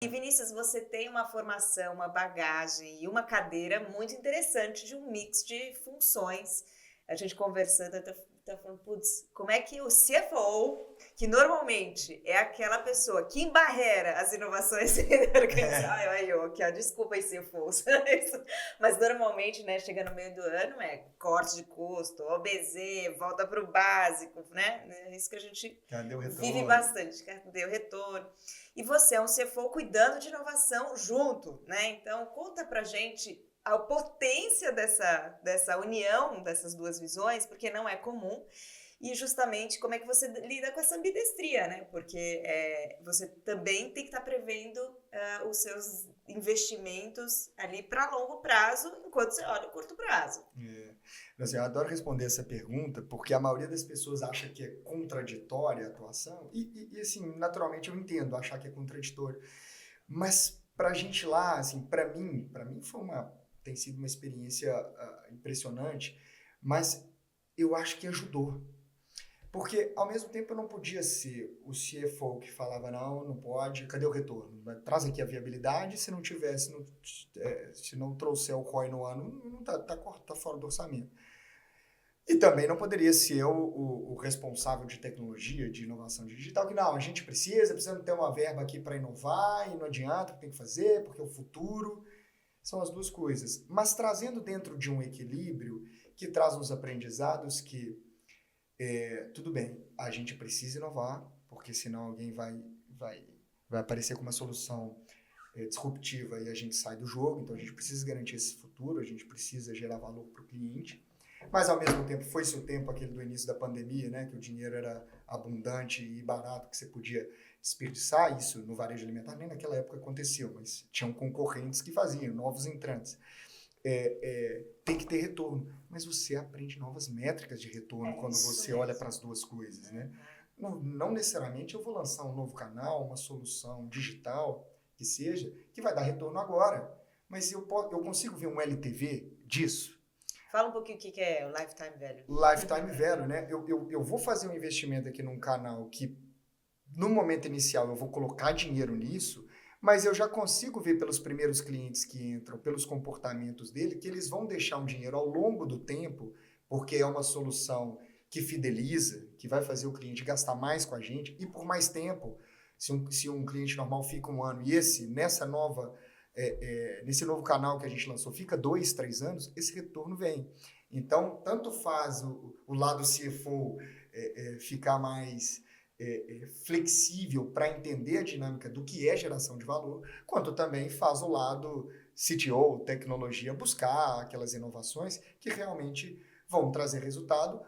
E Vinícius, você tem uma formação, uma bagagem e uma cadeira muito interessante de um mix de funções. A gente conversando, eu tô falando, putz, como é que o CFO, que normalmente é aquela pessoa que embarrera as inovações da organização, ai, eu aqui, ó, desculpa aí, CFOs, mas normalmente, né, chega no meio do ano, corte de custo, OBZ, volta para o básico, né? É isso que a gente Cadê o vive retorno? bastante, cadê o retorno? E você é um CFO cuidando de inovação junto, né? Então, conta pra gente a potência dessa união dessas duas visões, porque não é comum, e justamente como é que você lida com essa ambidestria, né? Porque você também tem que estar prevendo os seus investimentos ali para longo prazo, enquanto você olha o curto prazo. Assim, eu adoro responder essa pergunta porque a maioria das pessoas acha que é contraditória a atuação e assim, naturalmente eu entendo achar que é contraditório, mas para a gente lá, assim, para mim tem sido uma experiência impressionante, mas eu acho que ajudou. Porque, ao mesmo tempo, eu não podia ser o CFO que falava, não pode, cadê o retorno? Traz aqui a viabilidade, se não tiver, se não trouxer o ROI no ano, não tá fora do orçamento. E também não poderia ser o responsável de tecnologia, de inovação digital, que não, a gente precisa ter uma verba aqui para inovar, e não adianta, tem que fazer, porque é o futuro. São as duas coisas. Mas trazendo dentro de um equilíbrio que traz uns aprendizados que tudo bem, a gente precisa inovar, porque senão alguém vai aparecer com uma solução disruptiva e a gente sai do jogo, então a gente precisa garantir esse futuro, a gente precisa gerar valor para o cliente, mas ao mesmo tempo foi-se o tempo aquele do início da pandemia, né, que o dinheiro era abundante e barato, que você podia desperdiçar, isso no varejo alimentar nem naquela época aconteceu, mas tinham concorrentes que faziam, novos entrantes. Tem que ter retorno, mas você aprende novas métricas de retorno quando você olha para as duas coisas, né? Não necessariamente eu vou lançar um novo canal, uma solução digital que seja, que vai dar retorno agora, mas eu consigo ver um LTV disso. Fala um pouquinho o que é o Lifetime Value. Lifetime Value, né? Eu vou fazer um investimento aqui num canal que, no momento inicial, eu vou colocar dinheiro nisso, mas eu já consigo ver pelos primeiros clientes que entram, pelos comportamentos dele, que eles vão deixar um dinheiro ao longo do tempo, porque é uma solução que fideliza, que vai fazer o cliente gastar mais com a gente e por mais tempo. Se um cliente normal fica um ano e nesse novo canal que a gente lançou fica 2, 3 anos, esse retorno vem. Então, tanto faz o lado CFO ficar mais flexível para entender a dinâmica do que é geração de valor, quanto também faz o lado CTO, tecnologia, buscar aquelas inovações que realmente vão trazer resultado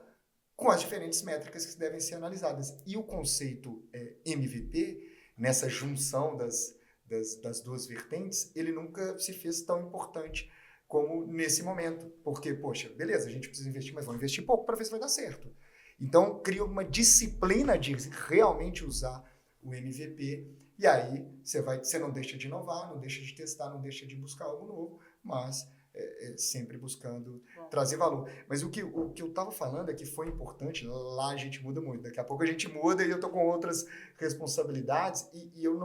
com as diferentes métricas que devem ser analisadas. E o conceito MVP, nessa junção das duas vertentes, ele nunca se fez tão importante como nesse momento. Porque, poxa, beleza, a gente precisa investir, mas vamos investir pouco para ver se vai dar certo. Então, cria uma disciplina de realmente usar o MVP, e aí você não deixa de inovar, não deixa de testar, não deixa de buscar algo novo, mas sempre buscando trazer valor. Mas o que eu estava falando é que foi importante, lá a gente muda muito, daqui a pouco a gente muda e eu estou com outras responsabilidades, e eu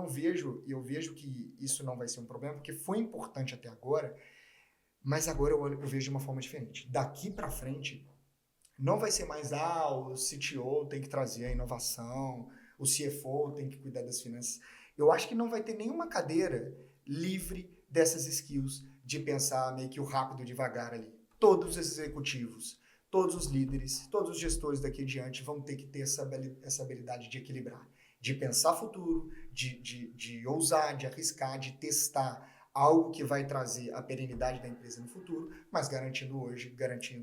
vejo que isso não vai ser um problema, porque foi importante até agora, mas agora eu vejo de uma forma diferente. Daqui para frente, não vai ser mais, o CTO tem que trazer a inovação, o CFO tem que cuidar das finanças. Eu acho que não vai ter nenhuma cadeira livre dessas skills de pensar meio que o rápido e devagar ali. Todos os executivos, todos os líderes, todos os gestores daqui em diante vão ter que ter essa habilidade de equilibrar, de pensar futuro, de ousar, de arriscar, de testar algo que vai trazer a perenidade da empresa no futuro, mas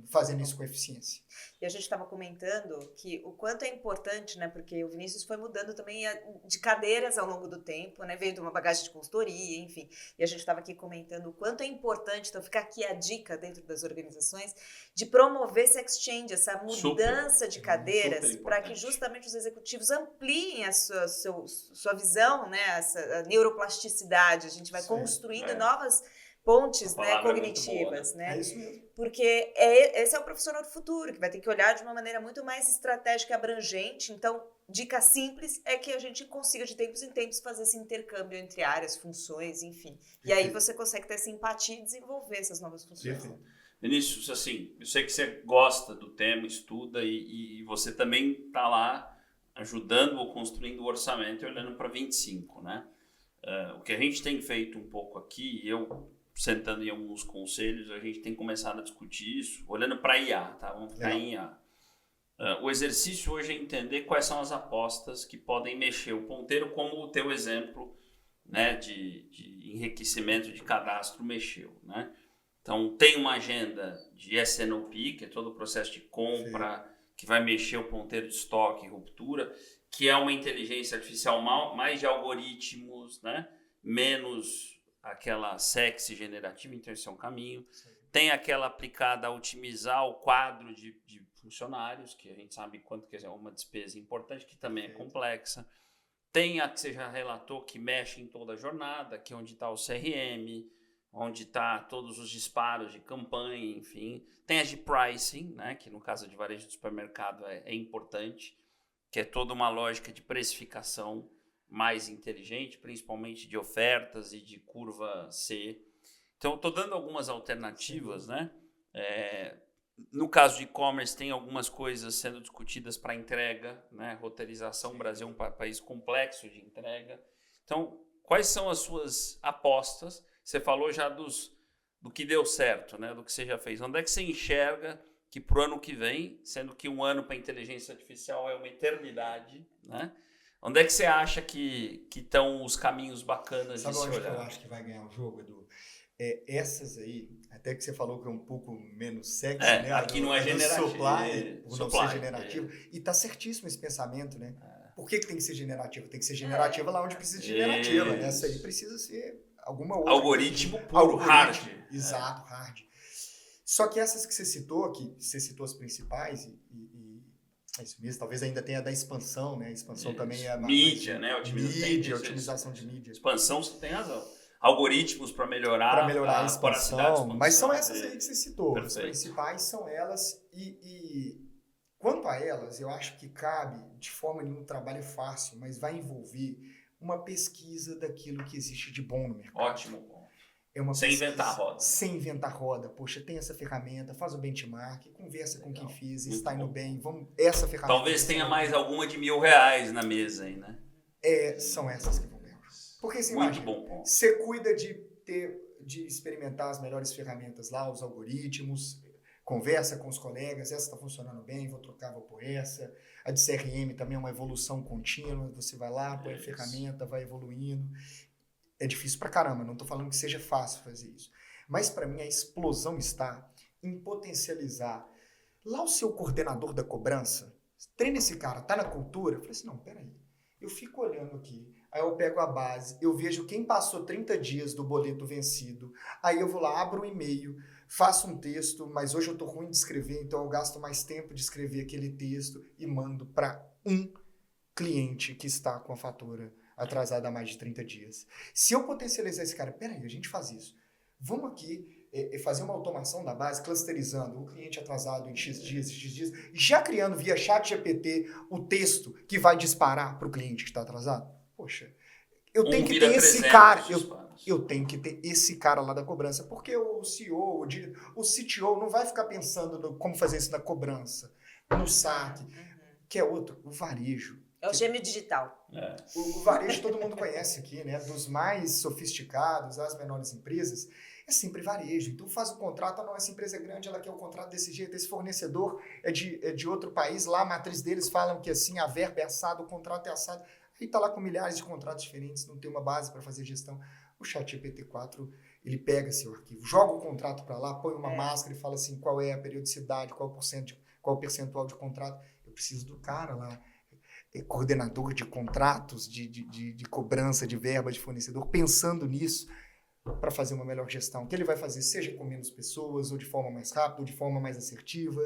fazendo isso com eficiência. E a gente estava comentando que o quanto é importante, né? Porque o Vinícius foi mudando também de cadeiras ao longo do tempo, né? Veio de uma bagagem de consultoria, enfim. E a gente estava aqui comentando o quanto é importante, então fica aqui a dica dentro das organizações, de promover esse exchange, essa mudança de cadeiras, para que justamente os executivos ampliem a sua visão, né? Essa neuroplasticidade. A gente vai construindo novas pontes, né, cognitivas, boa, né? É isso mesmo. Porque esse é o profissional do futuro, que vai ter que olhar de uma maneira muito mais estratégica e abrangente. Então, dica simples é que a gente consiga de tempos em tempos fazer esse intercâmbio entre áreas, funções, enfim. E aí você consegue ter essa empatia e desenvolver essas novas funções. Perfeito. Vinícius, assim, eu sei que você gosta do tema, estuda e você também está lá ajudando ou construindo o orçamento e olhando para 25, né? O que a gente tem feito um pouco aqui, eu sentando em alguns conselhos, a gente tem começado a discutir isso, olhando para IA, tá? Vamos ficar em IA. O exercício hoje é entender quais são as apostas que podem mexer o ponteiro, como o teu exemplo, né, de enriquecimento de cadastro mexeu, né? Então, tem uma agenda de S&OP, que é todo o processo de compra, que vai mexer o ponteiro de estoque e ruptura, que é uma inteligência artificial mais de algoritmos, né? Menos aquela sexy generativa, então esse é um caminho. Tem aquela aplicada a otimizar o quadro de funcionários, que a gente sabe quanto que é uma despesa importante, que também é complexa. Tem a que você já relatou, que mexe em toda a jornada, que é onde está o CRM, onde está todos os disparos de campanha, enfim. Tem as de pricing, né, que no caso de varejo de supermercado é importante, que é toda uma lógica de precificação mais inteligente, principalmente de ofertas e de curva C. Então, estou dando algumas alternativas, né? No caso de e-commerce, tem algumas coisas sendo discutidas para entrega, né? Roteirização, o Brasil é um país complexo de entrega. Então, quais são as suas apostas? Você falou já do que deu certo, né? Do que você já fez. Onde é que você enxerga que para o ano que vem, sendo que um ano para a inteligência artificial é uma eternidade, né? Onde é que você acha que estão os caminhos bacanas de se olhar? Sabe onde que eu acho que vai ganhar o jogo, Edu? Essas aí, até que você falou que é um pouco menos sexy, né? Aqui não é generativo. Por não ser generativo. E tá certíssimo esse pensamento, né? Por que tem que ser generativo? Tem que ser generativa lá onde precisa de generativa, né? Essa aí precisa ser alguma outra. Algoritmo puro, hard. Exato, hard. Só que essas que você citou aqui, você citou as principais isso mesmo, talvez ainda tenha da expansão, né? A expansão também é mídia, né? Otimização de mídia. Expansão, você tem razão. Algoritmos para melhorar a expansão. Mas são essas aí que você citou. Perfeito. As principais são elas. E quanto a elas, eu acho que cabe, de forma nenhuma, um trabalho fácil, mas vai envolver uma pesquisa daquilo que existe de bom no mercado. Ótimo. Sem inventar a roda. Sem inventar a roda. Poxa, tem essa ferramenta, faz o benchmark, conversa com quem fez, está indo bem, essa ferramenta. Talvez tenha mais alguma de R$1.000 na mesa aí, né? São essas que vão ganhar. Porque assim, muito bom. Você cuida de experimentar as melhores ferramentas lá, os algoritmos, conversa com os colegas, essa está funcionando bem, vou trocar, vou por essa. A de CRM também é uma evolução contínua, você vai lá, põe a ferramenta, vai evoluindo. É difícil pra caramba, não estou falando que seja fácil fazer isso. Mas para mim a explosão está em potencializar. Lá o seu coordenador da cobrança, treina esse cara, tá na cultura. Eu falei assim, não, peraí. Eu fico olhando aqui, aí eu pego a base, eu vejo quem passou 30 dias do boleto vencido, aí eu vou lá, abro um e-mail, faço um texto, mas hoje eu tô ruim de escrever, então eu gasto mais tempo de escrever aquele texto e mando para um cliente que está com a fatura atrasada há mais de 30 dias. Se eu potencializar esse cara, peraí, a gente faz isso. Vamos aqui fazer uma automação da base, clusterizando o cliente atrasado em X dias, já criando via chat GPT o texto que vai disparar para o cliente que está atrasado. Poxa, eu tenho que ter esse cara. Eu tenho que ter esse cara lá da cobrança, porque o CEO, o CTO não vai ficar pensando no como fazer isso na cobrança, no saque, que é outro, o varejo. É o gêmeo digital. O varejo todo mundo conhece aqui, né? Dos mais sofisticados às menores empresas, é sempre varejo. Então faz o contrato, não, essa empresa é grande, ela quer o contrato desse jeito, esse fornecedor é de outro país, lá a matriz deles falam que assim, a verba é assada, o contrato é assado. Aí tá lá com milhares de contratos diferentes, não tem uma base para fazer gestão. O ChatGPT-4, ele pega seu arquivo, joga o contrato para lá, põe uma máscara e fala assim, qual é a periodicidade, qual o percentual de contrato. Eu preciso do cara lá, coordenador de contratos, de cobrança de verba de fornecedor, pensando nisso para fazer uma melhor gestão. O que ele vai fazer, seja com menos pessoas, ou de forma mais rápida, ou de forma mais assertiva,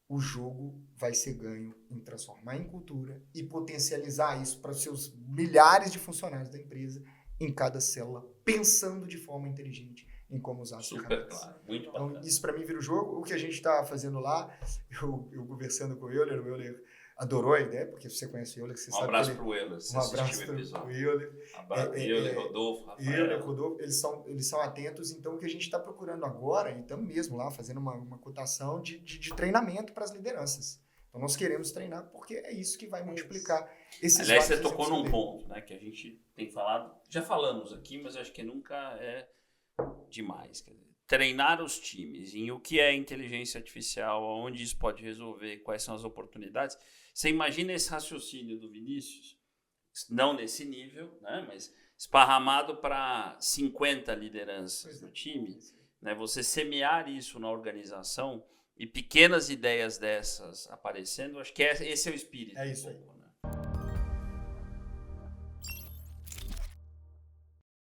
o jogo vai ser ganho em transformar em cultura e potencializar isso para os seus milhares de funcionários da empresa em cada célula, pensando de forma inteligente em como usar as ferramentas. Claro, muito bacana. Então, isso para mim vira o jogo. O que a gente está fazendo lá, eu conversando com o Euler adorou a ideia, porque você conhece o Euler, você sabe abraço que para o Euler, se um abraço assistiu o para o episódio. Euler. Euler, Rodolfo, Rafael. Euler, Rodolfo, eles são atentos. Então, o que a gente está procurando agora, e estamos mesmo lá fazendo uma cotação de treinamento para as lideranças. Então, nós queremos treinar porque é isso que vai multiplicar esses Aliás, você vários tocou exemplos num dele. ponto, né, que a gente tem falado, já falamos aqui, mas acho que nunca é demais. Quer dizer, treinar os times em o que é inteligência artificial, onde isso pode resolver, quais são as oportunidades. Você imagina esse raciocínio do Vinícius, não nesse nível, né, mas esparramado para 50 lideranças do time, né, você semear isso na organização e pequenas ideias dessas aparecendo, acho que esse é o espírito. É isso aí.